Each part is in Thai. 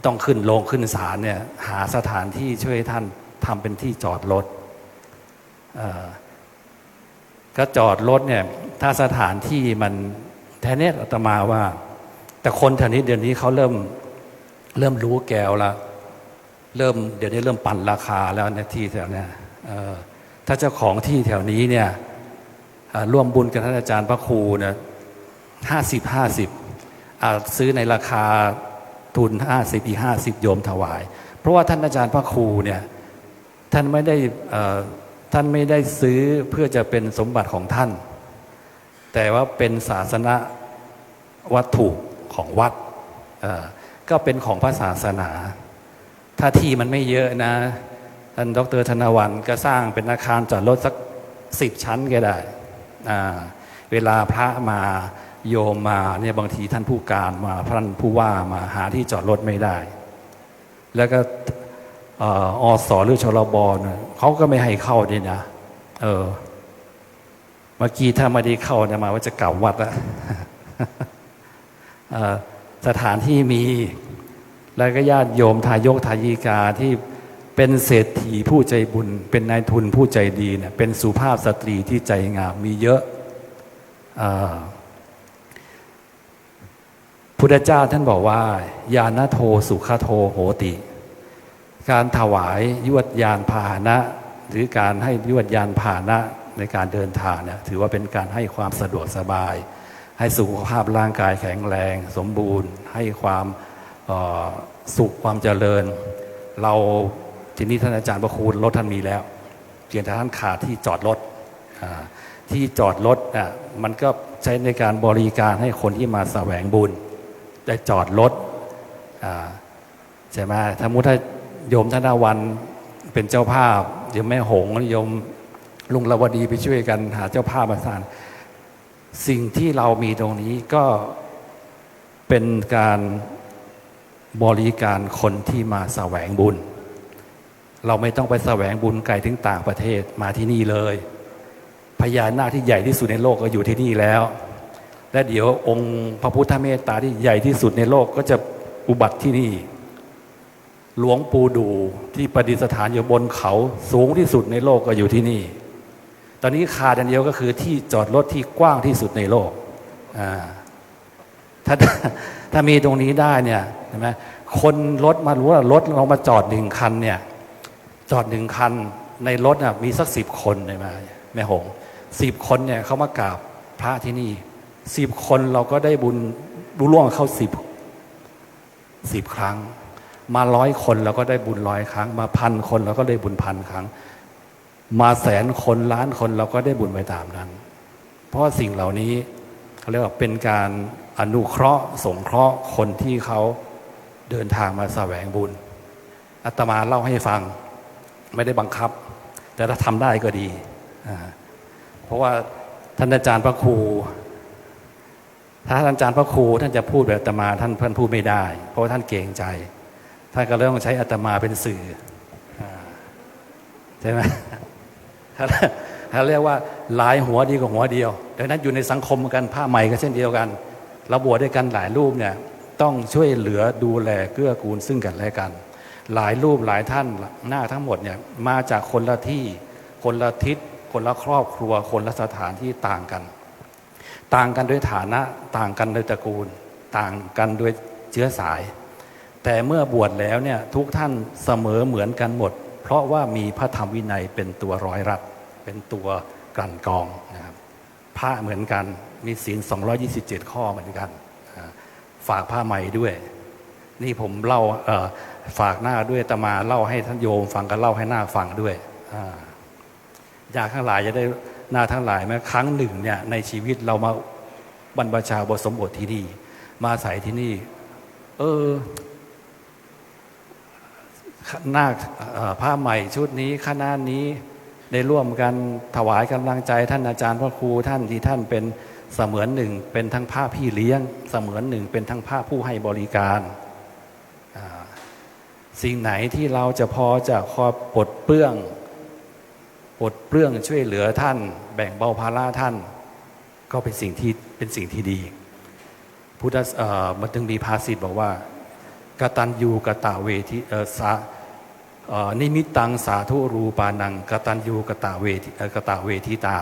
ต้องขึ้นโรงขึ้นศาลเนี่ยหาสถานที่ช่วยท่านทำเป็นที่จอดรถก็จอดรถเนี่ยถ้าสถานที่มันแท้เนี่ยอาตมาว่าแต่คนแถวนี้เดี๋ยวนี้เขาเริ่มรู้แก้วแล้วเดี๋ยวนี้เริ่มปั่นราคาแล้วในที่แถวเนี้ยถ้าเจ้าของที่แถวนี้เนี่ยร่วมบุญกับท่านอาจารย์พระครูเนี่ย50ซื้อในราคาทุน50อีก50โยมถวายเพราะว่าท่านอาจารย์พระครูเนี่ยท่านไม่ได้ซื้อเพื่อจะเป็นสมบัติของท่านแต่ว่าเป็นศาสนวัตถุของวัดก็เป็นของพระศาสนาถ้าที่มันไม่เยอะนะท่านดร.ธนวันก็สร้างเป็นอาคารจอดรถสัก10 ชั้นก็ได้เวลาพระมาโยมมาเนี่ยบางทีท่านผู้การมาท่านผู้ว่ามาหาที่จอดรถไม่ได้แล้วก็อสหรือชลบเนี่ยเขาก็ไม่ให้เข้าด้วยนะเมื่อกี้ถ้าไม่ได้เข้าเนี่ยมาว่าจะเก่าวัดละสถานที่มีแล้วก็ญาติโยมทายกทายิกาที่เป็นเศรษฐีผู้ใจบุญเป็นนายทุนผู้ใจดีเนี่ยเป็นสุภาพสตรีที่ใจงามมีเยอะพุทธเจ้าท่านบอกว่าญาณโทสุขโทโหติการถวายยวดยานพาหนะหรือการให้ยวดยานพาหนะในการเดินทางเนี่ยถือว่าเป็นการให้ความสะดวกสบายให้สุขภาพร่างกายแข็งแรงสมบูรณ์ให้ความสุขความเจริญเราทีนี้ท่านอาจารย์ประคุณรถท่านมีแล้วเพียงแต่ท่านขาดที่จอดรถที่จอดรถมันก็ใช้ในการบริการให้คนที่มาแสวงบุญได้จอดรถใช่ไหมถ้ามุถ้าโยมธนวันเป็นเจ้าภาพโยมแม่หงโยมลุงลวดีไปช่วยกันหาเจ้าภาพมาสร้างสิ่งที่เรามีตรงนี้ก็เป็นการบริการคนที่มาแสวงบุญเราไม่ต้องไปแสวงบุญไกลถึงต่างประเทศมาที่นี่เลยพญานาคที่ใหญ่ที่สุดในโลกก็อยู่ที่นี่แล้วและเดี๋ยวองค์พระพุทธเมตตาที่ใหญ่ที่สุดในโลกก็จะอุบัติที่นี่หลวงปู่ดูที่ประดิษฐานอยู่บนเขาสูงที่สุดในโลกก็อยู่ที่นี่ตอนนี้ขาดอันเดียวก็คือที่จอดรถที่กว้างที่สุดในโลกถ้ามีตรงนี้ได้เนี่ยเห็นไหมคนรถมารู้ว่ารถเรามาจอด1 คันเนี่ยจอด1 คันในรถมีสัก10 คนได้ไหมแม่หง10 คนเนี่ยเขามากราบพระที่นี่10 คนเราก็ได้บุญรู้ล่วงเข้า10 ครั้งมา100 คนเราก็ได้บุญ100 ครั้งมา1,000 คนเราก็ได้บุญ1,000 ครั้งมา100,000 คนล้านคนเราก็ได้บุญไปตามนั้นเพราะสิ่งเหล่านี้เขาเรียกว่าเป็นการอนุเคราะห์สงเคราะห์คนที่เขาเดินทางมาแสวงบุญอาตมาเล่าให้ฟังไม่ได้บังคับแต่ถ้าทำได้ก็ดีเพราะว่าท่านอาจารย์พระครูถ้าท่านอาจารย์พระครูท่านจะพูดแบบอาตมาท่านพูดไม่ได้เพราะว่าท่านเกรงใจท่านก็เลยต้องใช้อาตมาเป็นสื่อใช่ไหมเขาเรียกว่าหลายหัวดีกว่าหัวเดียวดังนั้นอยู่ในสังคมกันผ้าใหม่ก็เช่นเดียวกันเราบวชด้วยกันหลายรูปเนี่ยต้องช่วยเหลือดูแลเกื้อกูลซึ่งกันและกันหลายรูปหลายท่านหน้าทั้งหมดเนี่ยมาจากคนละที่คนละทิศคนละครอบครัวคนละสถานที่ต่างกันด้วยฐานะต่างกันโดยตระกูลต่างกันโดยเชื้อสายแต่เมื่อบวชแล้วเนี่ยทุกท่านเสมอเหมือนกันหมดเพราะว่ามีพระธรรมวินัยเป็นตัวร้อยรัดเป็นตัวกลั่นกรองนะครับพระเหมือนกันมีศีล227 ข้อเหมือนกันฝากผ้าใหม่ด้วยนี่ผมเล่าฝากหน้าด้วยอาตมาเล่าให้ท่านโยมฟังก็เล่าให้หน้าฟังด้วยอยากทั้งหลายจะได้หน้าทั้งหลายแม้ครั้งหนึ่งเนี่ยในชีวิตเรามาบรรพชาอุปสมบทที่นี่มาใส่ที่นี่หน้าผ้าใหม่ชุดนี้คณะนี้ได้ร่วมกันถวายกำลังใจท่านอาจารย์พระครูท่านที่ท่านเป็นเสมือนหนึ่งเป็นทั้งผ้าพี่เลี้ยงเสมือนหนึ่งเป็นทั้งผ้าผู้ให้บริการสิ่งไหนที่เราจะพอจะคอยปลดเปลื้องช่วยเหลือท่านแบ่งเบาภาระท่านก็เป็นสิ่งที่ดีพุทธมันจึงมีภาษิตบอกว่า กตัญญูกตเวทินิมิตตังสาธุรูปานังกตัญญูกตเวทิตา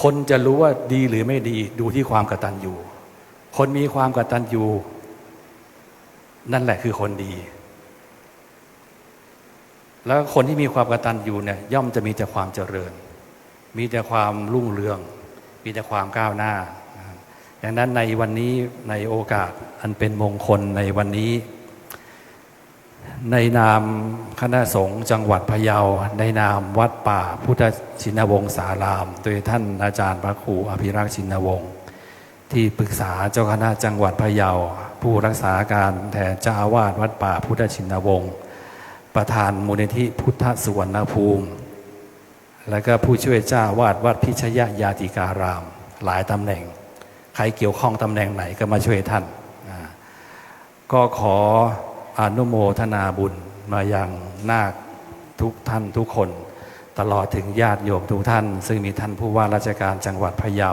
คนจะรู้ว่าดีหรือไม่ดีดูที่ความกตัญญูคนมีความกตัญญูนั่นแหละคือคนดีแล้วคนที่มีความกตัญญูเนี่ยย่อมจะมีแต่ความเจริญมีแต่ความรุ่งเรืองมีแต่ความก้าวหน้าดังนั้นในวันนี้ในโอกาสอันเป็นมงคลในวันนี้ในนามคณะสงฆ์จังหวัดพะเยาในนามวัดป่าพุทธชินวงศารามโดยท่านอาจารย์พระครูอภิรักษ์ชินวงศ์ที่ปรึกษาเจ้าคณะจังหวัดพะเยาผู้รักษาการแทนเจ้าอาวาสวัดป่าพุทธชินวงศ์ประธานมูลนิธิพุทธสุวรรณภูมิและก็ผู้ช่วยเจ้าอาวาสวัดพิชยญาติการามหลายตำแหน่งใครเกี่ยวข้องตำแหน่งไหนก็มาช่วยท่านก็ขออนุโมทนาบุญมายังนาคทุกท่านทุกคนตลอดถึงญาติโยมทุกท่านซึ่งมีท่านผู้ว่าราชการจังหวัดพะเยา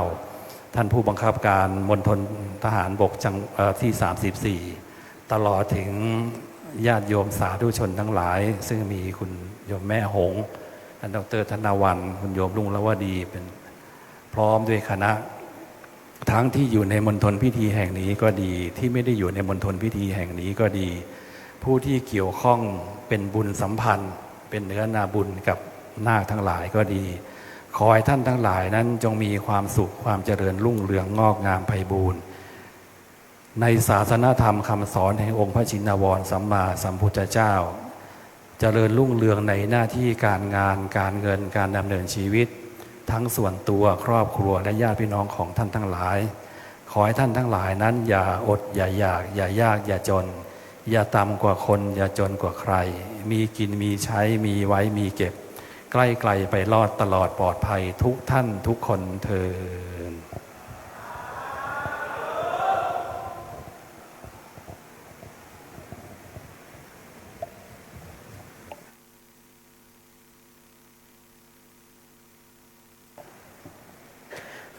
ท่านผู้บังคับการมณฑลทหารบกที่34ตลอดถึงญาติโยมสาธุชนทั้งหลายซึ่งมีคุณโยมแม่หงท่านดร.ธนวันคุณโยมรุ่งละวดีเป็นพร้อมด้วยคณะทั้งที่อยู่ในมณฑลพิธีแห่งนี้ก็ดีที่ไม่ได้อยู่ในมณฑลพิธีแห่งนี้ก็ดีผู้ที่เกี่ยวข้องเป็นบุญสัมพันธ์เป็นเนื้อนาบุญกับนาคทั้งหลายก็ดีขอให้ท่านทั้งหลายนั้นจงมีความสุขความเจริญรุ่งเรืองงอกงามไพบูรณ์ในศาสนธรรมคำสอนแห่งองค์พระชินวรสัมมาสัมพุทธเจ้าเจริญรุ่งเรืองในหน้าที่การงานการเงินการดำเนินชีวิตทั้งส่วนตัวครอบครัวและญาติพี่น้องของท่านทั้งหลายขอให้ท่านทั้งหลายนั้นอย่าอดอย่าอยากอย่ายากอย่าจนอย่าต่ำกว่าคนอย่าจนกว่าใครมีกินมีใช้มีไว้มีเก็บใกล้ไกลไปรอดตลอดปลอดภัยทุกท่านทุกคนเถิด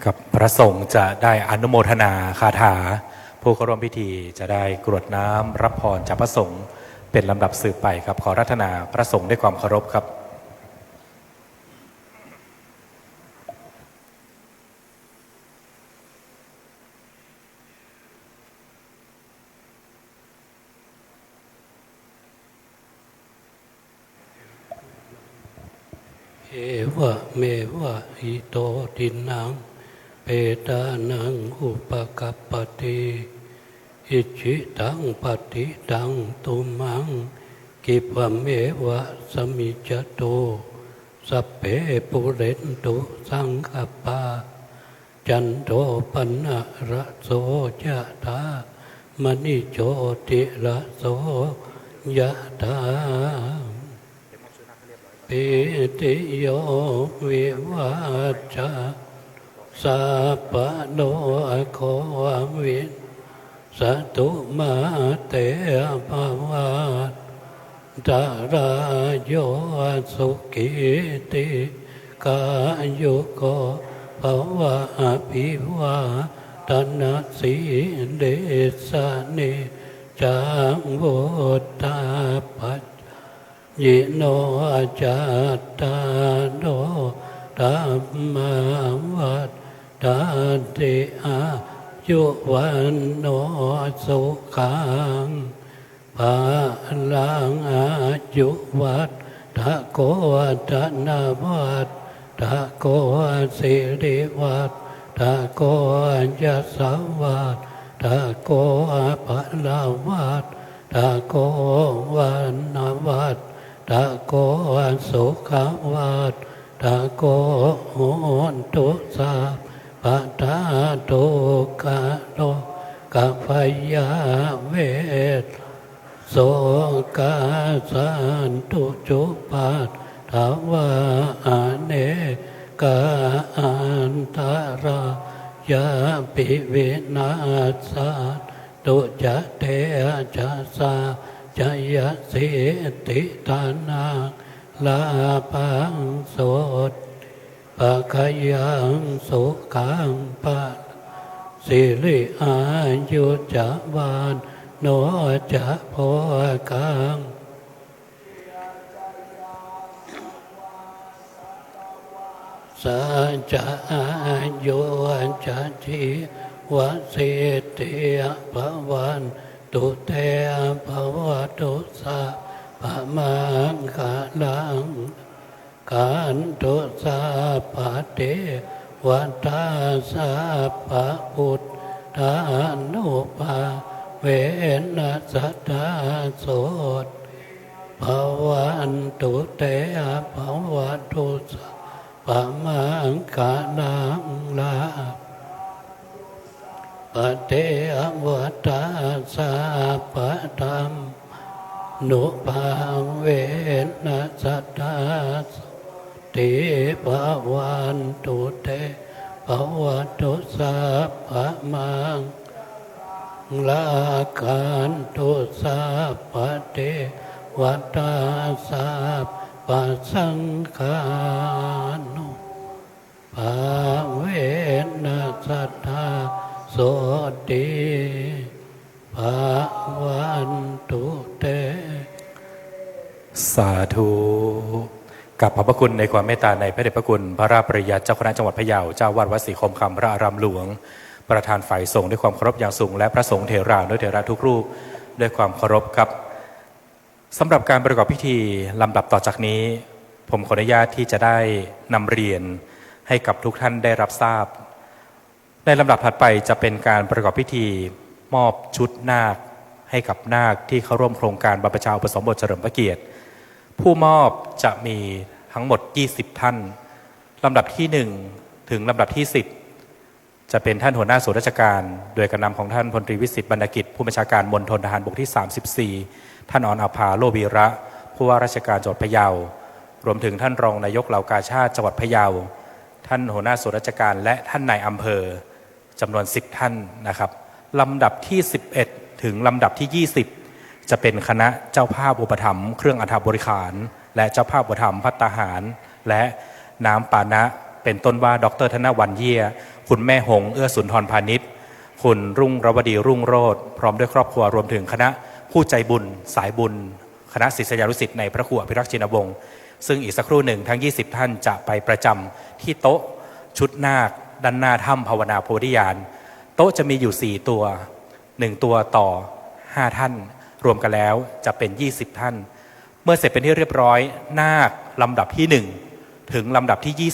กับพระสงฆ์จะได้อนุโมทนาคาถาผู้เข้าร่วมพิธีจะได้กรวดน้ำรับพรจากพระสงฆ์เป็นลำดับสืบไปครับขอรัตนาพระสงฆ์ด้วยความเคารพครับเอวะเมวะอิโตทินังเปตานังอุปกัปปติอิจิตังปฏิตังตุมังกิปะเมวะสมิจจโตสัพเพปุเรนตุสังคปาจันโทปนะระโสยะถามณิโชติระโสยะถาปิติโยวิวัจจาสัพพะโลโควินสตุมาเตภวัตตารายโยสุขิติกายุโกภวะอภิวาทนาสีเดสะเนจังวุฒาปัจยิโนจัตตาโนธัมมาวัฏฏันติอายุวันโนสุขังภาลังอายุวัฏฏะโกธนาวัฏฏะโกสิริวัฏฏะโกยัสสวัฏฏะโกภลาวัฏฏะโกวันนาวัฏฏะโกสุขวัฏฏะโกโหนตุสัพพะทาตุกะโลกัพยาเวทโสกาสันตุจุปัฏฐาวะอเนกาอันตรายาปิวินาศตุจะเตจะสาจยสิติตานังลาภังโสตปะขยังสุขังปะสิริอายุจวาน โนจะโพกังสัจจะโยจะทิวสิติภวันตุเตภวตุสัพพมังคลังกันตุสัพพเทวตาสัพพพุทธานุภาเวนัสสตาโสตภวันตุเตภวตุสัพพมังคลังลาปเทวตาสัพพธรรมนุภาเวนัสสตาโสติภวันตุเตภวตุสัพพมังลากันตุสัพพเทวตาสัพพสังฆานุภาเวนัสสตาโสติภวันตุเตสาธุกับขอบพระคุณในความเมตตาในพระเดชพระคุณพระราชปริยัติเจ้าคณะจังหวัดพะเยาเจ้าวาดวัดศรีคมคำพระอารามหลวงประธานฝ่ายสงฆ์ด้วยความเคารพอย่างสูงและพระสงฆ์เถรานุเถระทุกรูปด้วยความเคารพครับสำหรับการประกอบพิธีลำดับต่อจากนี้ผมขออนุญาตที่จะได้นำเรียนให้กับทุกท่านได้รับทราบในลำดับถัดไปจะเป็นการประกอบพิธีมอบชุดนาคให้กับนาคที่เข้าร่วมโครงการบรรพชาอุปสมบทเฉลิมพระเกียรติผู้มอบจะมีทั้งหมด20ท่านลำดับที่1ถึงลำดับที่10จะเป็นท่านหัวหน้าส่วนราชการโดยการนำของท่านพลตรีวิสิทธิ์บรรณกิจผู้บัญชาการมณฑลทหารบกที่34ท่านออนอภาโลวีระผู้ว่าราชการจังหวัดพะเยารวมถึงท่านรองนายกเหล่ากาชาดจังหวัดพะเยาท่านหัวหน้าส่วนราชการและท่านนายอำเภอจำนวน10ท่านนะครับลำดับที่11ถึงลำดับที่20จะเป็นคณะเจ้าภาพอุปถัมภ์เครื่องอัฐบริขารและเจ้าภาพอุปถัมภ์ภัตตาหารและน้ำปานะเป็นต้นว่าดร.ธนวรรณเยี่ยคุณแม่หงเอื้อสุนทรพาณิชย์คุณรุ่งรวดีรุ่งโรจน์พร้อมด้วยครอบครัวรวมถึงคณะผู้ใจบุญสายบุญคณะศิษยานุศิษย์ในพระครูอภิรักษ์ชินวงศ์ซึ่งอีกสักครู่หนึ่งทั้ง20ท่านจะไปประจำที่โต๊ะชุดนาคด้านหน้าถ้ำภาวนาโพธิญาณโต๊ะจะมีอยู่4ตัว1ตัวต่อ5ท่านรวมกันแล้วจะเป็น20ท่านเมื่อเสร็จเป็นที่เรียบร้อยนาคลำดับที่1ถึงลำดับที่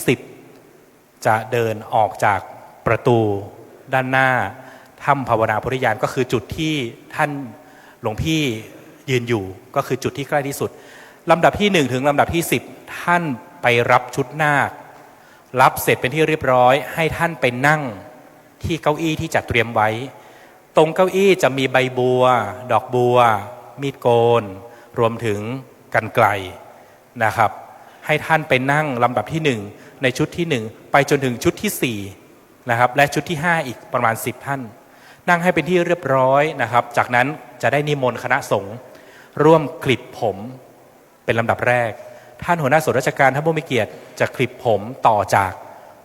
20จะเดินออกจากประตูด้านหน้าถ้ำภาวนาโพธิญาณก็คือจุดที่ท่านหลวงพี่ยืนอยู่ก็คือจุดที่ใกล้ที่สุดลำดับที่1ถึงลำดับที่10ท่านไปรับชุดนาครับเสร็จเป็นที่เรียบร้อยให้ท่านไปนั่งที่เก้าอี้ที่จัดเตรียมไว้ตรงเก้าอี้จะมีใบบัวดอกบัวมีดโกนรวมถึงกรรไกรนะครับให้ท่านไปนั่งลำดับที่1ในชุดที่1ไปจนถึงชุดที่4นะครับและชุดที่5อีกประมาณ10ท่านนั่งให้เป็นที่เรียบร้อยนะครับจากนั้นจะได้นิมนต์คณะสงฆ์ร่วมคลิปผมเป็นลำดับแรกท่านหัวหน้าส่วนราชการท่านผู้มีเกียรติจะคลิปผมต่อจาก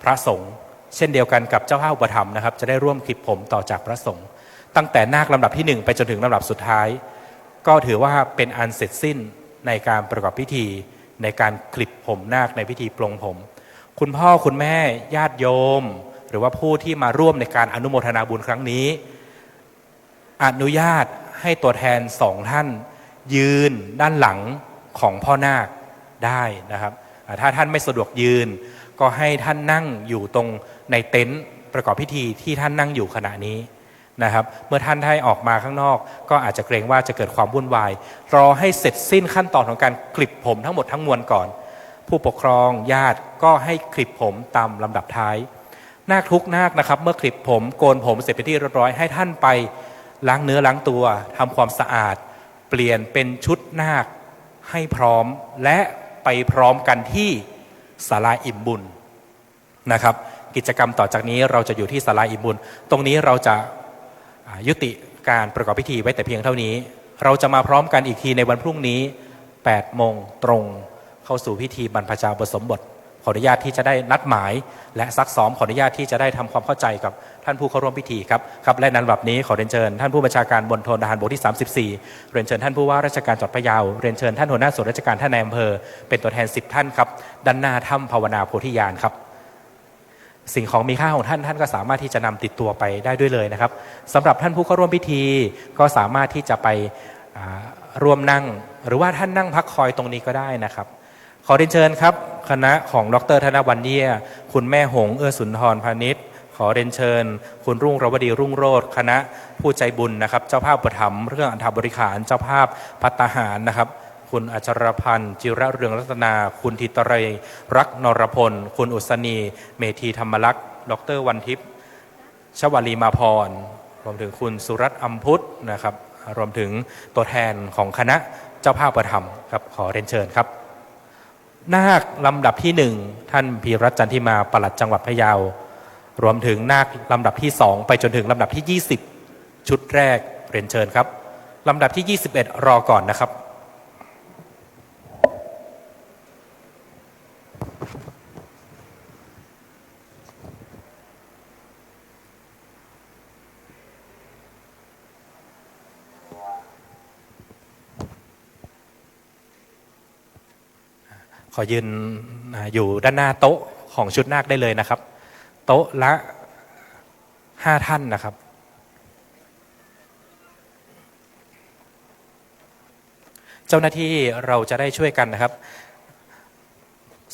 พระสงฆ์เช่นเดียวกันกับเจ้าภาพอุปถัมภ์นะครับจะได้ร่วมคลิปผมต่อจากพระสงฆ์ตั้งแต่นาคลำดับที่1ไปจนถึงลำดับสุดท้ายก็ถือว่าเป็นอันเสร็จสิ้นในการประกอบพิธีในการคลิปผมนาคในพิธีปลงผมคุณพ่อคุณแม่ญาติโยมหรือว่าผู้ที่มาร่วมในการอนุโมทนาบุญครั้งนี้อนุญาตให้ตัวแทน2ท่านยืนด้านหลังของพ่อนาคได้นะครับถ้าท่านไม่สะดวกยืนก็ให้ท่านนั่งอยู่ตรงในเต็นท์ประกอบพิธีที่ท่านนั่งอยู่ขณะนี้นะครับเมื่อท่านได้ออกมาข้างนอกก็อาจจะเกรงว่าจะเกิดความวุ่นวายรอให้เสร็จสิ้นขั้นตอนของการคลิปผมทั้งหมดทั้งมวลก่อนผู้ปกครองญาติก็ให้คลิปผมตามลำดับท้ายนาคทุกนาคนะครับเมื่อคลิปผมโกนผมเสร็จเป็นที่เรียบร้อยให้ท่านไปล้างเนื้อล้างตัวทำความสะอาดเปลี่ยนเป็นชุดนาคให้พร้อมและไปพร้อมกันที่ศาลาอิ่มบุญนะครับกิจกรรมต่อจากนี้เราจะอยู่ที่ศาลาอิ่มบุญตรงนี้เราจะยุติการประกอบพิธีไว้แต่เพียงเท่านี้เราจะมาพร้อมกันอีกทีในวันพรุ่งนี้8 โมงตรงเข้าสู่พิธีบรรพชาอุปสมบท ขออนุญาตที่จะได้นัดหมายและซักซ้อมขออนุญาตที่จะได้ทำความเข้าใจกับท่านผู้เข้าร่วมพิธีครับและในลำดับนี้ขอเรียนเชิญท่านผู้บัญชาการมณฑลทหารบกที่34เรียนเชิญท่านผู้ว่าราชการจังหวัดพะเยาเรียนเชิญท่านหัวหน้าส่วนราชการท่านนายอำเภอเป็นตัวแทน10ท่านครับด้านหน้าถ้ำภาวนาโพธิญาณครับสิ่งของมีค่าของท่านก็สามารถที่จะนำติดตัวไปได้ด้วยเลยนะครับสำหรับท่านผู้เข้าร่วมพิธีก็สามารถที่จะไปร่วมนั่งหรือว่าท่านนั่งพักคอยตรงนี้ก็ได้นะครับขอเรียนเชิญครับคณะของดร.ธนวันเยี่ยคุณแม่หงเอื้อสุนทรพาณิชย์ขอเรียนเชิญคุณรุ่งรวดีรุ่งโรจน์คณะผู้ใจบุญนะครับเจ้าภาพอุปถัมภ์เรื่องอัฐบริขารเจ้าภาพภัตตาหารนะครับคุณอัชรพันธ์จิระเรืองรัตนาคุณธิตรัยรักนรพลคุณอุษณีเมธีธรรมลักษณ์ดร.วันทิพย์ชวลีมาพรรวมถึงคุณสุรัตน์อัมพุทธนะครับรวมถึงตัวแทนของคณะเจ้าภาพอุปถัมภ์ครับขอเรียนเชิญครับนาคลำดับที่1ท่านพีรัตน์จันทิมาปลัดจังหวัดพะเยารวมถึงนาคลำดับที่2ไปจนถึงลำดับที่20ชุดแรกเรียนเชิญครับลำดับที่21รอก่อนนะครับขอยืนอยู่ด้านหน้าโต๊ะของชุดนาคได้เลยนะครับโต๊ะละ5ท่านนะครับเจ้าหน้าที่เราจะได้ช่วยกันนะครับ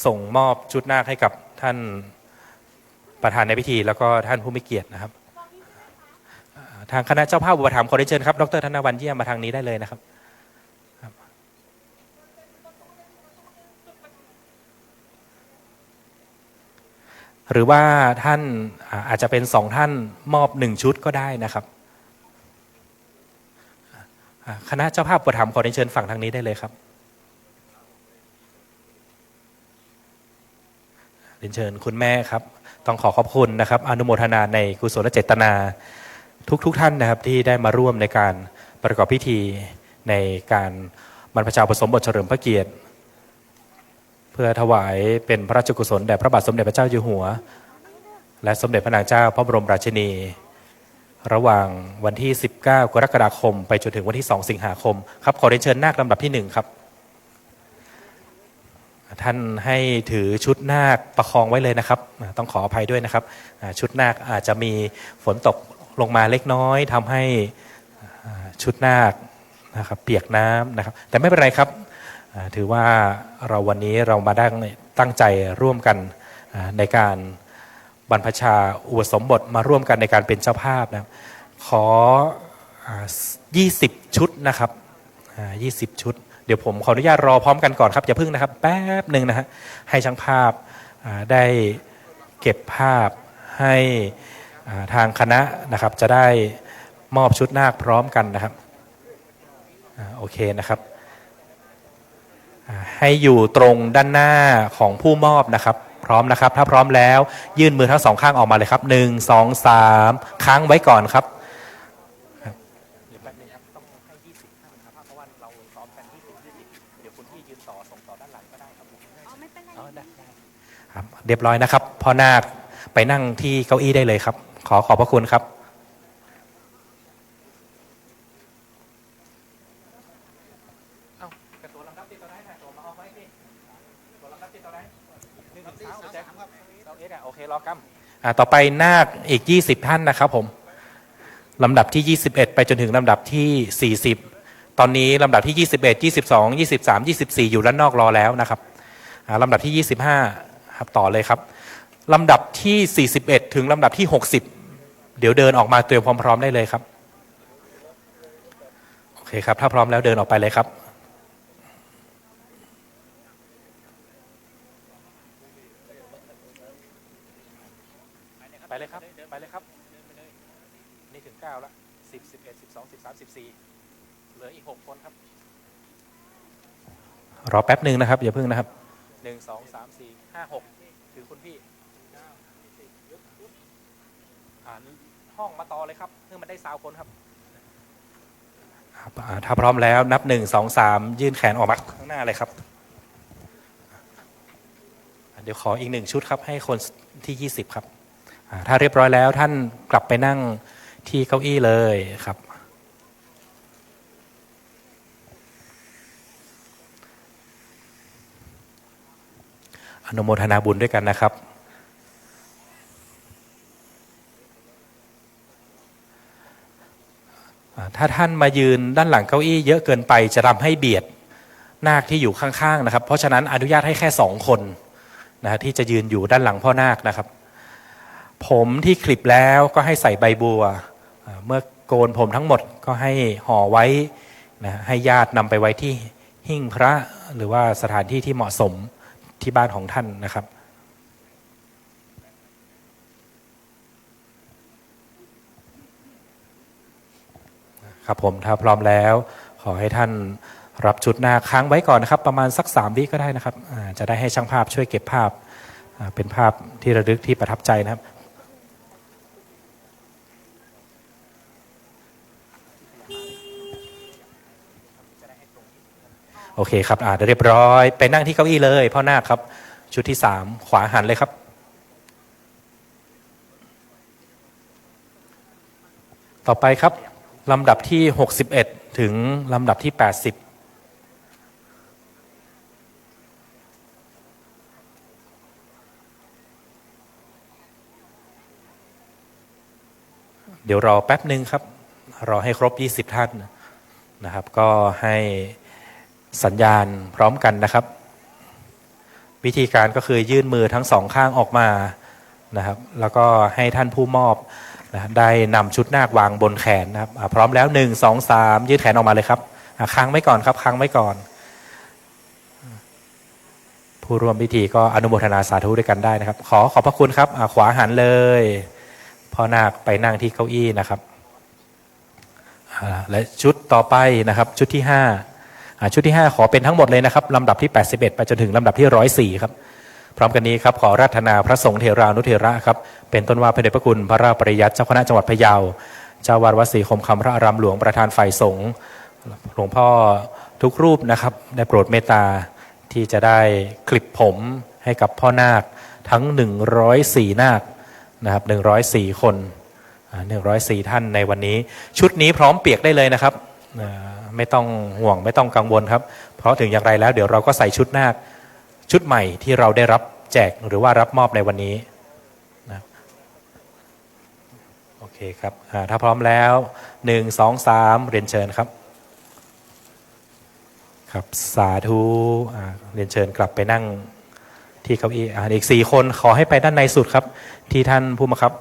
ส่งมอบชุดนาคให้กับท่านประธานในพิธีแล้วก็ท่านผู้มีเกียรตินะครับทางคณะเจ้าภาพอุปถัมภ์ขอเรียนเชิญครับดร.ธนวันเยี่ยมมาทางนี้ได้เลยนะครับหรือว่าท่านอาจจะเป็น2ท่านมอบ1ชุดก็ได้นะครับคณะเจ้าภาพอุปถัมภ์ขอเรียนเชิญฝั่งทางนี้ได้เลยครับเรียนเชิญคุณแม่ครับต้องขอบคุณนะครับอนุโมทนาในกุศลเจตนาทุกท่านนะครับที่ได้มาร่วมในการประกอบพิธีในการบรรพชาอุปสมบทเฉลิมพระเกียรติเพื่อถวายเป็นพระราชกุศลแด่พระบาทสมเด็จพระเจ้าอยู่หัวและสมเด็จพระนางเจ้าพระบรมราชินีระหว่างวันที่19กรกฎาคมไปจนถึงวันที่2สิงหาคมครับขอเรียนเชิญนาคลำดับที่1ครับท่านให้ถือชุดนาคประคองไว้เลยนะครับต้องขออภัยด้วยนะครับชุดนาคอาจจะมีฝนตกลงมาเล็กน้อยทำให้ชุดนาคนะครับเปียกน้ำนะครับแต่ไม่เป็นไรครับถือว่าวันนี้เรามาตั้งใจร่วมกันในการบรรพชาอุปสมบทมาร่วมกันในการเป็นเจ้าภาพนะขอ20ชุดนะครับ20ชุดเดี๋ยวผมขออนุญาตรอพร้อมกันก่อนครับอย่าพึ่งนะครับแป๊บหนึ่งนะฮะให้ช่างภาพได้เก็บภาพให้ทางคณะนะครับจะได้มอบชุดนาคพร้อมกันนะครับโอเคนะครับให้อยู่ตรงด้านหน้าของผู้มอบนะครับพร้อมนะครับถ้าพร้อมแล้วยื่นมือทั้ง2ข้างออกมาเลยครับ1 2 3ค้างไว้ก่อนครับเดี๋ยวแป๊บนึงครับต้องให้20ท่านครับเพราะว่าเราซ้อมกัน20เดี๋ยวคุณพี่ยืนต่อส่งต่อด้านหลังก็ได้ครับไม่เป็นไรได้ครับเรียบร้อยนะครับพ่อนาคไปนั่งที่เก้าอี้ได้เลยครับขอบพระคุณครับต่อไปนาคอีก20ท่านนะครับผมลำดับที่21ไปจนถึงลำดับที่40ตอนนี้ลำดับที่21 22 23 24อยู่ด้านนอกรอแล้วนะครับลำดับที่25ครับต่อเลยครับลำดับที่41ถึงลำดับที่60เดี๋ยวเดินออกมาเตรียมความพร้อมได้เลยครับโอเคครับถ้าพร้อมแล้วเดินออกไปเลยครับไปเลยครับไปเลยครับนี่ถึง9แล้ว10 11 12 13 14เหลืออีก6คนครับรอแป๊บหนึ่งนะครับอย่าเพิ่งนะครับ1 2 3 4 5 6ถือคุณพี่ห้องมาต่อเลยครับเพื่อมันได้20คนครับถ้าพร้อมแล้วนับ1 2 3ยื่นแขนออกมาข้างหน้าเลยครับ เดี๋ยวขออีก1ชุดครับให้คนที่20ครับถ้าเรียบร้อยแล้วท่านกลับไปนั่งที่เก้าอี้เลยครับอนุโมทนาบุญด้วยกันนะครับถ้าท่านมายืนด้านหลังเก้าอี้เยอะเกินไปจะทำให้เบียดนาคที่อยู่ข้างๆนะครับเพราะฉะนั้นอนุญาตให้แค่2คนนะที่จะยืนอยู่ด้านหลังพ่อนาคนะครับผมที่คลิปแล้วก็ให้ใส่ใบบัวเมื่อโกนผมทั้งหมดก็ให้ห่อไว้นะให้ญาตินำไปไว้ที่หิ้งพระหรือว่าสถานที่ที่เหมาะสมที่บ้านของท่านนะครับครับผมถ้าพร้อมแล้วขอให้ท่านรับชุดนาคค้างไว้ก่อนนะครับประมาณสัก3 วิก็ได้นะครับจะได้ให้ช่างภาพช่วยเก็บภาพเป็นภาพที่ระลึกที่ประทับใจนะครับโอเคครับเรียบร้อยไปนั่งที่เก้าอี้เลยพ่อนาคครับชุดที่3ขวาหันเลยครับต่อไปครับลำดับที่61ถึงลำดับที่80เดี๋ยวรอแป๊บหนึ่งครับรอให้ครบ20ท่านนะครับก็ให้สัญญาณพร้อมกันนะครับวิธีการก็คือยื่นมือทั้ง2ข้างออกมานะครับแล้วก็ให้ท่านผู้มอบนะได้นำชุดนาควางบนแขนนะครับพร้อมแล้ว1 2 3ยืดแขนออกมาเลยครับค้างไว้ก่อนครับค้างไว้ก่อนผู้ร่วมพิธีก็อนุโมทนาสาธุด้วยกันได้นะครับขอบพระคุณครับขวาหันเลยพ่อนาคไปนั่งที่เก้าอี้นะครับและชุดต่อไปนะครับชุดที่5ชุดที่5ขอเป็นทั้งหมดเลยนะครับลำดับที่81ไปจนถึงลำดับที่104ครับพร้อมกันนี้ครับขอราธนาพระสงฆ์เถรานุเถระครับเป็นต้นว่าพระเดชพระคุณพระราชปริยัติเจ้าคณะจังหวัดพะเยาเจ้าวาดวัดศรีคมคำพระอารามหลวงประธานฝ่ายสงฆ์หลวงพ่อทุกรูปนะครับได้โปรดเมตตาที่จะได้คลิปผมให้กับพ่อนาคทั้ง104นาคนะครับ104คน104ท่านในวันนี้ชุดนี้พร้อมเปียกได้เลยนะครับไม่ต้องห่วงไม่ต้องกังวลครับเพราะถึงอย่างไรแล้วเดี๋ยวเราก็ใส่ชุดนาคชุดใหม่ที่เราได้รับแจกหรือว่ารับมอบในวันนี้นะโอเคครับถ้าพร้อมแล้ว1 2 3เรียนเชิญครับครับสาธุเรียนเชิญกลับไปนั่งที่เก้าอี้อีก4คนขอให้ไปด้านในสุดครับที่ท่านผู้บังคับ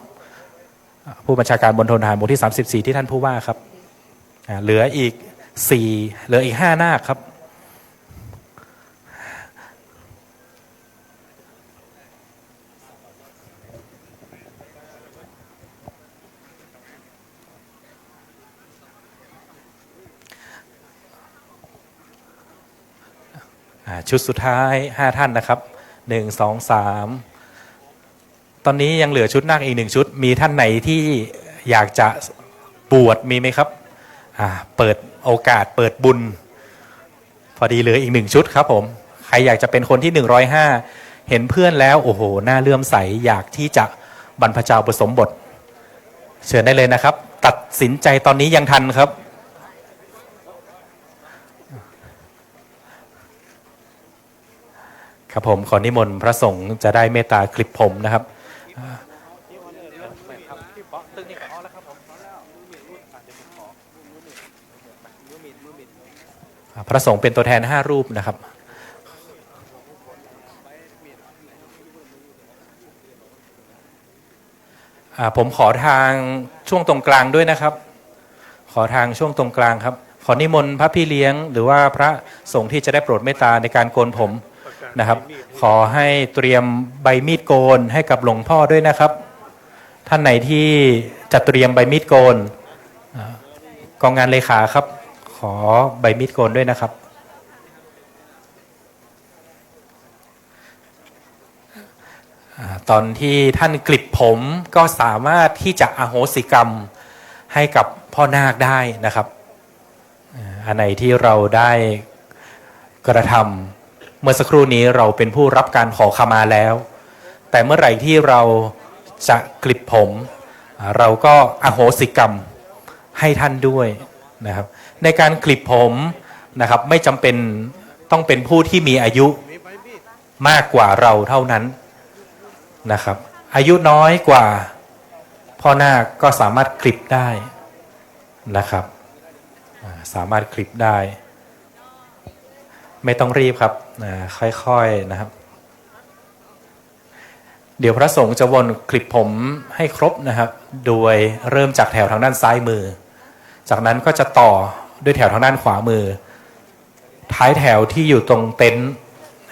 ผู้บัญชาการมณฑลทหารบกที่34ที่ท่านผู้ว่าครับเหลืออีก5นาคครับชุดสุดท้าย5ท่านนะครับ1 2 3ตอนนี้ยังเหลือชุดนาคอีก1ชุดมีท่านไหนที่อยากจะบวชมีไหมครับเปิดโอกาสเปิดบุญพอดีเหลืออีก1ชุดครับผมใครอยากจะเป็นคนที่105เห็นเพื่อนแล้วโอ้โหน่าเลื่อมใสอยากที่จะบรรพชาอุปสมบทเชิญได้เลยนะครับตัดสินใจตอนนี้ยังทันครับครับผมขอนิมนต์พระสงฆ์จะได้เมตตาคลิปผมนะครับพระสงฆ์เป็นตัวแทน5รูปนะครับผมขอทางช่วงตรงกลางด้วยนะครับขอทางช่วงตรงกลางครับขอนิมนต์พระพี่เลี้ยงหรือว่าพระสงฆ์ที่จะได้โปรดเมตตาในการโกนผมนะครับขอให้เตรียมใบมีดโกนให้กับหลวงพ่อด้วยนะครับท่านไหนที่จะเตรียมใบมีดโกนกองงานเลขาครับขอใบมีดโกนด้วยนะครับตอนที่ท่านกลิบผมก็สามารถที่จะอโหสิกรรมให้กับพ่อนาคได้นะครับอันไหนที่เราได้กระทำ เมื่อสักครู่นี้เราเป็นผู้รับการขอขมาแล้ว แต่เมื่อไหร่ที่เราจะกลิบผมเราก็อโหสิกรรมให้ท่านด้วยนะครับในการกลิบผมนะครับไม่จำเป็นต้องเป็นผู้ที่มีอายุมากกว่าเราเท่านั้นนะครับอายุน้อยกว่าพ่อนาคก็สามารถกลิบได้นะครับสามารถกลิบได้ไม่ต้องรีบครับค่อยๆนะครับเดี๋ยวพระสงฆ์จะวนคลิปผมให้ครบนะครับโดยเริ่มจากแถวทางด้านซ้ายมือจากนั้นก็จะต่อด้วยแถวทางด้านขวามือท้ายแถวที่อยู่ตรงเต็นท์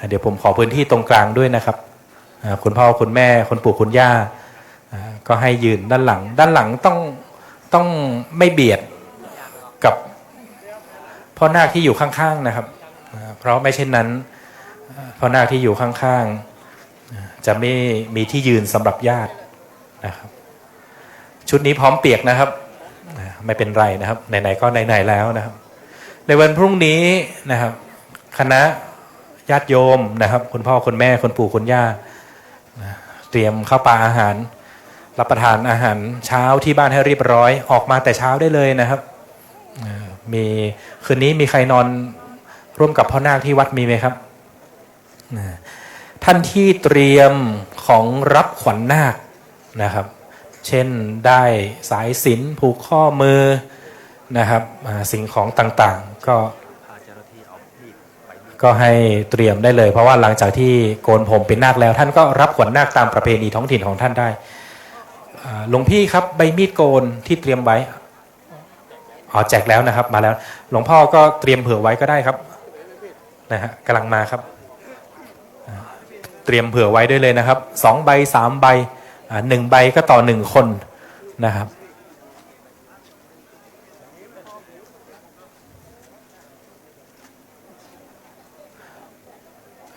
เดี๋ยวผมขอพื้นที่ตรงกลางด้วยนะครับคุณพ่อคุณแม่คุณปู่คุณย่าก็ให้ยืนด้านหลังต้องไม่เบียดกับพ่อนาคที่อยู่ข้างๆนะครับเพราะไม่เช่นนั้นพ่อนาคที่อยู่ข้างๆจะไม่มีที่ยืนสำหรับญาตินะครับชุดนี้พร้อมเปียกนะครับไม่เป็นไรนะครับไหนๆก็ไหนๆแล้วนะครับในวันพรุ่งนี้นะครับคณะญาติโยมนะครับคุณพ่อคุณแม่คุณปู่คุณย่าเตรียมข้าวปลาอาหารรับประทานอาหารเช้าที่บ้านให้เรียบร้อยออกมาแต่เช้าได้เลยนะครับมีคืนนี้มีใครนอนร่วมกับพ่อนาคที่วัดมีไหมครับท่านที่เตรียมของรับขวัญนาคนะครับเช่นได้สายสิญจน์ผูกข้อมือนะครับสิ่งของต่างๆก็ให้เตรียมได้เลยเพราะว่าหลังจากที่โกนผมเป็นนาคแล้วท่านก็รับขวัญนาคตามประเพณีท้องถิ่นของท่านได้หลวงพี่ครับใบมีดโกนที่เตรียมไว้แจกแล้วนะครับมาแล้วหลวงพ่อก็เตรียมเผื่อไว้ก็ได้ครับนะฮะกำลังมาครับเตรียมเผื่อไว้ด้วยเลยนะครับ2ใบ3ใบ1ใบก็ต่อ1คนนะครับ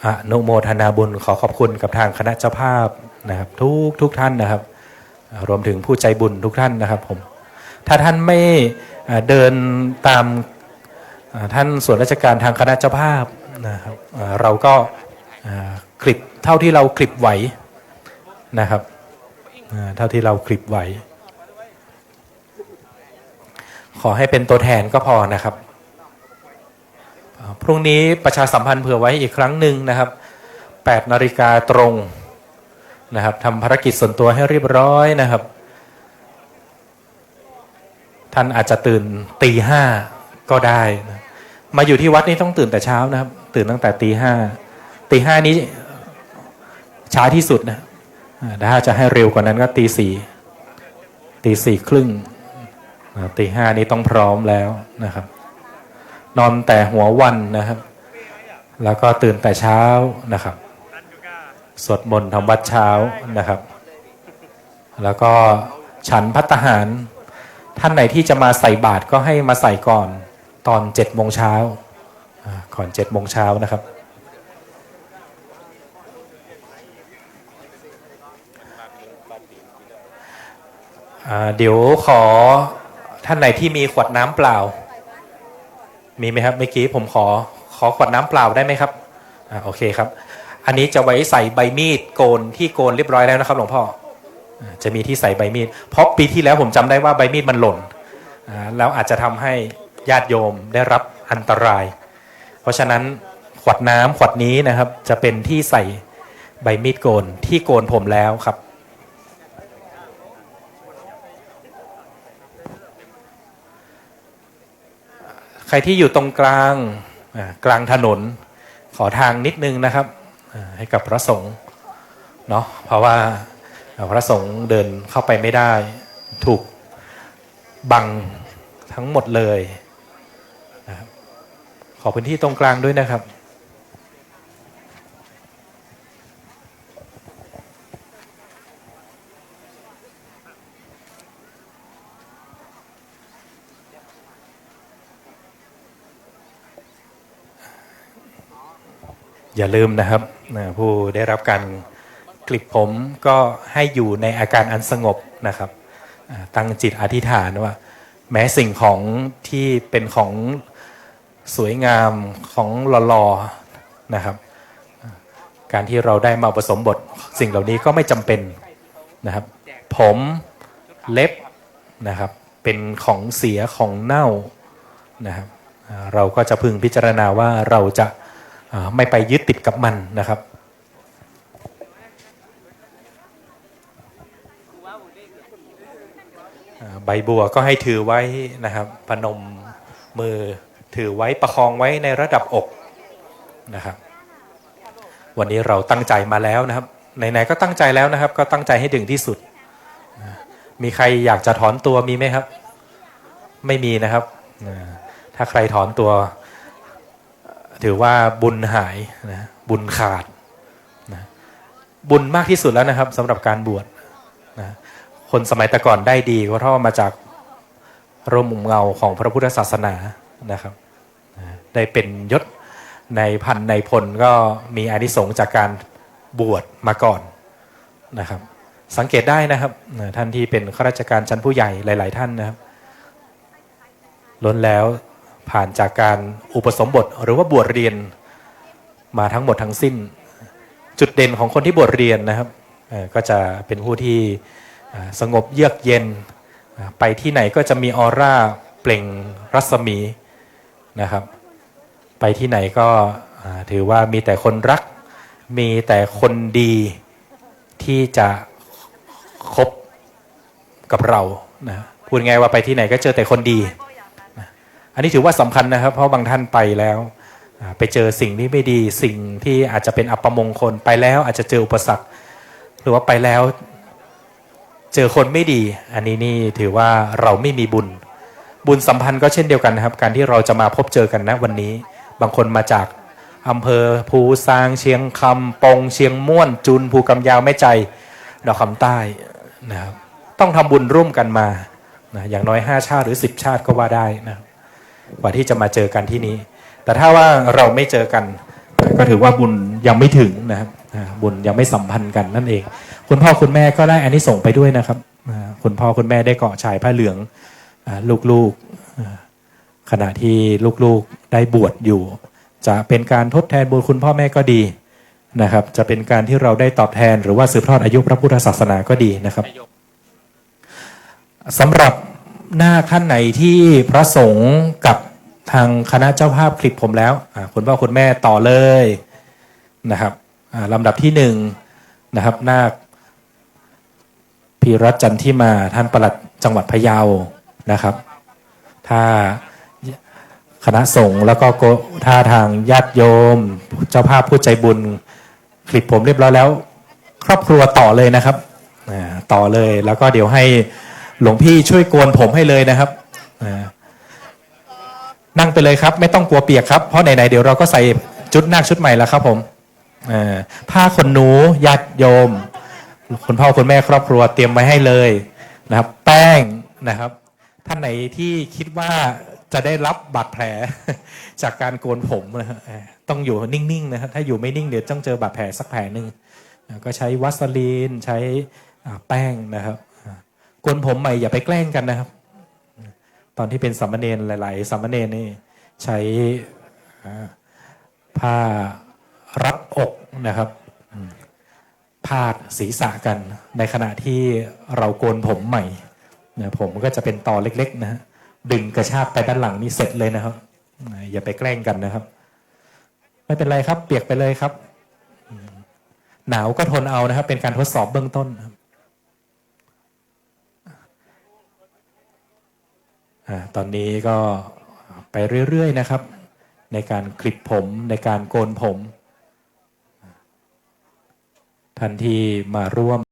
อนุโมทนาบุญขอขอบคุณกับทางคณะเจ้าภาพนะครับทุกท่านนะครับรวมถึงผู้ใจบุญทุกท่านนะครับผมถ้าท่านไม่เดินตามท่านส่วนราชการทางคณะเจ้าภาพนะครับเราก็คลิปเท่าที่เราคลิปไหวนะครับเท่าที่เราคลิปไหวขอให้เป็นตัวแทนก็พอนะครับพรุ่งนี้ประชาสัมพันธ์เผื่อไว้อีกครั้งหนึ่งนะครับ8 นาฬิกาตรงนะครับทำภารกิจส่วนตัวให้เรียบร้อยนะครับท่านอาจจะตื่นตี 5ก็ได้นะมาอยู่ที่วัดนี้ต้องตื่นแต่เช้านะครับตื่นตั้งแต่ตี 5นี้ช้าที่สุดนะถ้าจะให้เร็วกว่านั้นก็ตี 4 ตี 4 ครึ่งตี 5นี้ต้องพร้อมแล้วนะครับนอนแต่หัววันนะครับแล้วก็ตื่นแต่เช้านะครับสวดมนต์ทำวัดเช้านะครับแล้วก็ฉันภัตตาหารท่านไหนที่จะมาใส่บาตรก็ให้มาใส่ก่อนตอน7 โมงเช้าก่อน7 โมงเช้านะครับเดี๋ยวขอท่านไหนที่มีขวดน้ำเปล่ามีไหมครับเมื่อกี้ผมขอขวดน้ำเปล่าได้ไหมครับโอเคครับอันนี้จะไว้ใส่ใบมีดโกนที่โกนเรียบร้อยแล้วนะครับหลวงพ่อจะมีที่ใส่ใบมีดเพราะปีที่แล้วผมจำได้ว่าใบมีดมันหล่นแล้วอาจจะทำให้ญาติโยมได้รับอันตรายเพราะฉะนั้นขวดน้ำขวดนี้นะครับจะเป็นที่ใส่ใบมีดโกนที่โกนผมแล้วครับใครที่อยู่ตรงกลางถนนขอทางนิดนึงนะครับให้กับพระสงฆ์เนาะเพราะว่าพระสงฆ์เดินเข้าไปไม่ได้ถูกบังทั้งหมดเลยนะครับขอพื้นที่ตรงกลางด้วยนะครับอย่าลืมนะครับผู้ได้รับการกลิบผมก็ให้อยู่ในอาการอันสงบนะครับตั้งจิตอธิษฐานว่าแม้สิ่งของที่เป็นของสวยงามของหล่อๆนะครับ การที่เราได้มาอุปสมบทสิ่งเหล่านี้ก็ไม่จำเป็นนะครับผมเล็บนะครับเป็นของเสียของเน่านะครับเราก็จะพึงพิจารณาว่าเราจะไม่ไปยึดติดกับมันนะครับใบบัวก็ให้ถือไว้นะครับพนมมือถือไว้ประคองไว้ในระดับอกนะครับวันนี้เราตั้งใจมาแล้วนะครับไหนๆก็ตั้งใจแล้วนะครับก็ตั้งใจให้ถึงที่สุดมีใครอยากจะถอนตัวมีไหมครับไม่มีนะครับถ้าใครถอนตัวถือว่าบุญหายนะบุญขาดนะบุญมากที่สุดแล้วนะครับสำหรับการบวชนะคนสมัยแต่ก่อนได้ดีก็เพราะมาจากร่มเงาของพระพุทธศาสนานะครับได้เป็นยศในพันในพลก็มีอานิสงส์จากการบวชมาก่อนนะครับสังเกตได้นะครับท่านที่เป็นข้าราชการชั้นผู้ใหญ่หลายๆท่านนะครับล้วนแล้วผ่านจากการอุปสมบทหรือว่าบวชเรียนมาทั้งหมดทั้งสิ้นจุดเด่นของคนที่บวชเรียนนะครับก็จะเป็นผู้ที่สงบเยือกเย็นไปที่ไหนก็จะมีออร่าเปล่งรัศมีนะครับไปที่ไหนก็ถือว่ามีแต่คนรักมีแต่คนดีที่จะคบกับเรานะพูดง่ายว่าไปที่ไหนก็เจอแต่คนดีนะอันนี้ถือว่าสำคัญนะครับเพราะบางท่านไปแล้วไปเจอสิ่งที่ไม่ดีสิ่งที่อาจจะเป็นอัปมงคลไปแล้วอาจจะเจออุปสรรคหรือว่าไปแล้วเจอคนไม่ดีอันนี้นี่ถือว่าเราไม่มีบุญสัมพันธ์ก็เช่นเดียวกันนะครับการที่เราจะมาพบเจอกันนะวันนี้บางคนมาจากอำเภอภูซางเชียงคำปงเชียงม่วนจุนภูกำยาวแม่ใจดอกคำใต้นะครับต้องทำบุญร่วมกันมานะอย่างน้อย5ชาติหรือ10ชาติก็ว่าได้นะกว่าที่จะมาเจอกันที่นี้แต่ถ้าว่าเราไม่เจอกันก็ถือว่าบุญยังไม่ถึงนะครับบุญยังไม่สัมพันธ์กันนั่นเองคุณพ่อคุณแม่ก็ได้อานิสงส์ไปด้วยนะครับคุณพ่อคุณแม่ได้เกาะชายผ้าเหลืองลูกๆขณะที่ลูกๆได้บวชอยู่จะเป็นการทดแทนบุญคุณพ่อแม่ก็ดีนะครับจะเป็นการที่เราได้ตอบแทนหรือว่าสืบทอดอายุพระพุทธศาสนาก็ดีนะครับสำหรับหน้าท่านไหนที่พระสงฆ์กับทางคณะเจ้าภาพคลิปผมแล้วคุณพ่อคุณแม่ต่อเลยนะครับลำดับที่1นะครับนาคพีรัตน์จันทิมาท่านปลัดจังหวัดพะเยานะครับถ้าคณะสงฆ์แล้วก็ถ้าทางญาติโยมเจ้าภาพผู้ใจบุญคลิปผมเรียบร้อยแล้วครอบครัวต่อเลยนะครับต่อเลยแล้วก็เดี๋ยวให้หลวงพี่ช่วยโกนผมให้เลยนะครับนั่งไปเลยครับไม่ต้องกลัวเปียกครับเพราะไหนๆเดี๋ยวเราก็ใส่ชุดนาคชุดใหม่แล้วครับผมผ้าขนหนูญาติโยมคุณพ่อคุณแม่ครอบครัวเตรียมไว้ให้เลยนะครับแป้งนะครับท่านไหนที่คิดว่าจะได้รับบาดแผลจากการโกนผมนะฮะต้องอยู่นิ่งๆนะครับถ้าอยู่ไม่นิ่งเดี๋ยวต้องเจอบาดแผลสักแผลหนึ่งก็ใช้วัสลีนใช้แป้งนะครับโกนผมใหม่อย่าไปแกล้งกันนะครับตอนที่เป็นสามเณรหลายๆสามเณรนี่ใช้ผ้ารัดอกนะครับพาดศีรษะกันในขณะที่เราโกนผมใหม่นะผมก็จะเป็นตอเล็กๆนะฮะดึงกระชากไปด้านหลังนี่เสร็จเลยนะครับอย่าไปแกล้งกันนะครับไม่เป็นไรครับเปียกไปเลยครับหนาวก็ทนเอานะครับเป็นการทดสอบเบื้องต้นครับตอนนี้ก็ไปเรื่อยๆนะครับในการคลิปผมในการโกนผมท่านที่มาร่วม